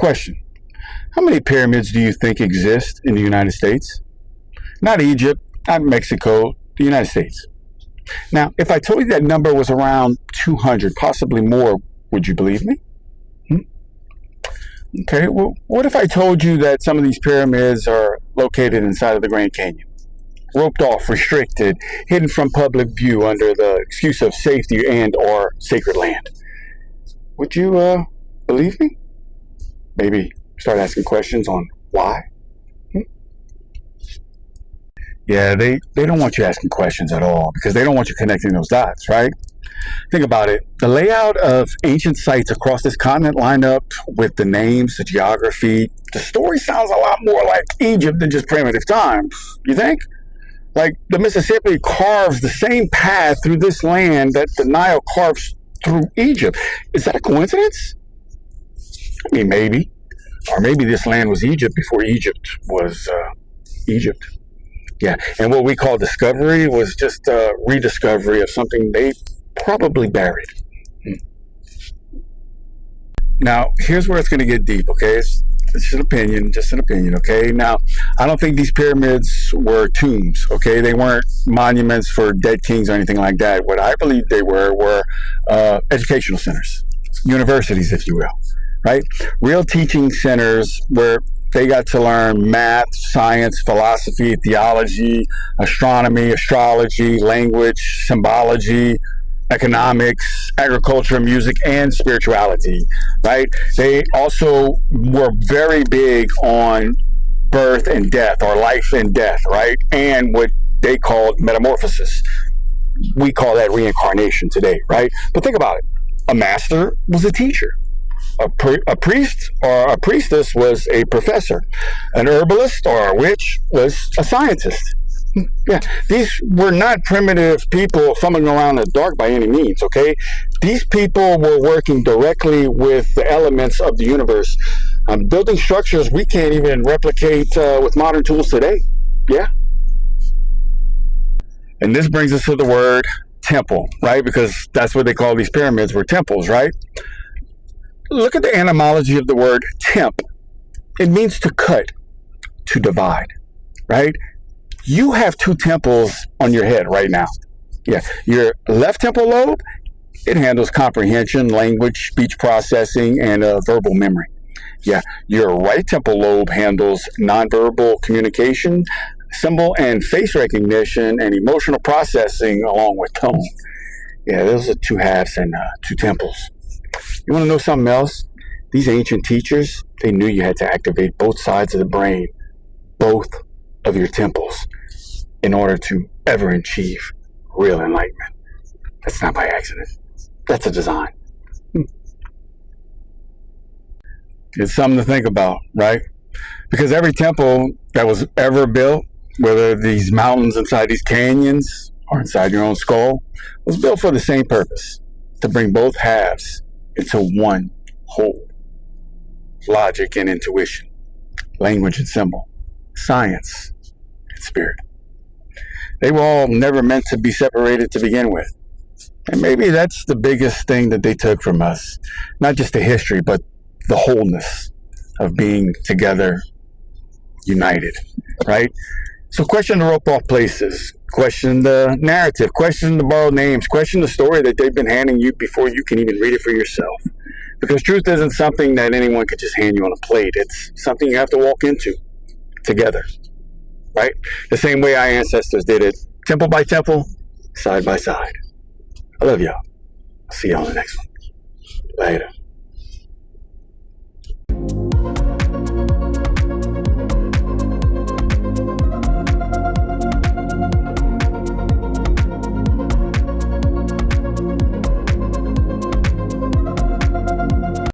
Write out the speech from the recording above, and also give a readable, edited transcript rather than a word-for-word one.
Question. How many pyramids do you think exist in the United States? Not Egypt, not Mexico, the United States. Now, if I told you that number was around 200, possibly more, would you believe me? Okay, well, what if I told you that some of these pyramids are located inside of the Grand Canyon? Roped off, restricted, hidden from public view under the excuse of safety and or sacred land. Would you believe me? Maybe start asking questions on why? Yeah, they don't want you asking questions at all because they don't want you connecting those dots, right? Think about it. The layout of ancient sites across this continent line up with the names, the geography. The story sounds a lot more like Egypt than just primitive times. You think? Like the Mississippi carves the same path through this land that the Nile carves through Egypt. Is that a coincidence? I mean, maybe. Or maybe this land was Egypt before Egypt was Egypt. Yeah, and what we call discovery was just a rediscovery of something they probably buried. Now, here's where it's going to get deep, okay? It's just an opinion, okay? Now, I don't think these pyramids were tombs, okay? They weren't monuments for dead kings or anything like that. What I believe they were educational centers, universities, if you will, right? Real teaching centers where they got to learn math, science, philosophy, theology, astronomy, astrology, language, symbology, economics, agriculture, music, and spirituality, right? They also were very big on birth and death, or life and death, right? And what they called metamorphosis. We call that reincarnation today, right? But think about it. A master was a teacher. A priest or a priestess was a professor. An herbalist or a witch was a scientist. Yeah, these were not primitive people fumbling around in the dark by any means, okay? These people were working directly with the elements of the universe, building structures we can't even replicate with modern tools today. Yeah. And this brings us to the word temple, right? Because that's what they call these pyramids, were temples, right? Look at the etymology of the word temp. It means to cut, to divide, right? You have two temples on your head right now. Yeah, your left temporal lobe, it handles comprehension, language, speech processing, and verbal memory. Yeah, your right temporal lobe handles nonverbal communication, symbol and face recognition, and emotional processing along with tone. Yeah, those are two halves and two temples. You want to know something else? These ancient teachers, they knew you had to activate both sides of the brain, both of your temples, in order to ever achieve real enlightenment. That's not by accident. That's a design. It's something to think about, right? Because every temple that was ever built, whether these mountains inside these canyons or inside your own skull, was built for the same purpose, to bring both halves into one whole. Logic and intuition, language and symbol, science and spirit. They were all never meant to be separated to begin with. And maybe that's the biggest thing that they took from us. Not just the history, but the wholeness of being together, united, right? So question the rope off places, question the narrative, question the borrowed names, question the story that they've been handing you before you can even read it for yourself. Because truth isn't something that anyone could just hand you on a plate. It's something you have to walk into together, right? The same way our ancestors did it, temple by temple, side by side. I love y'all. I'll see y'all on the next one. Later.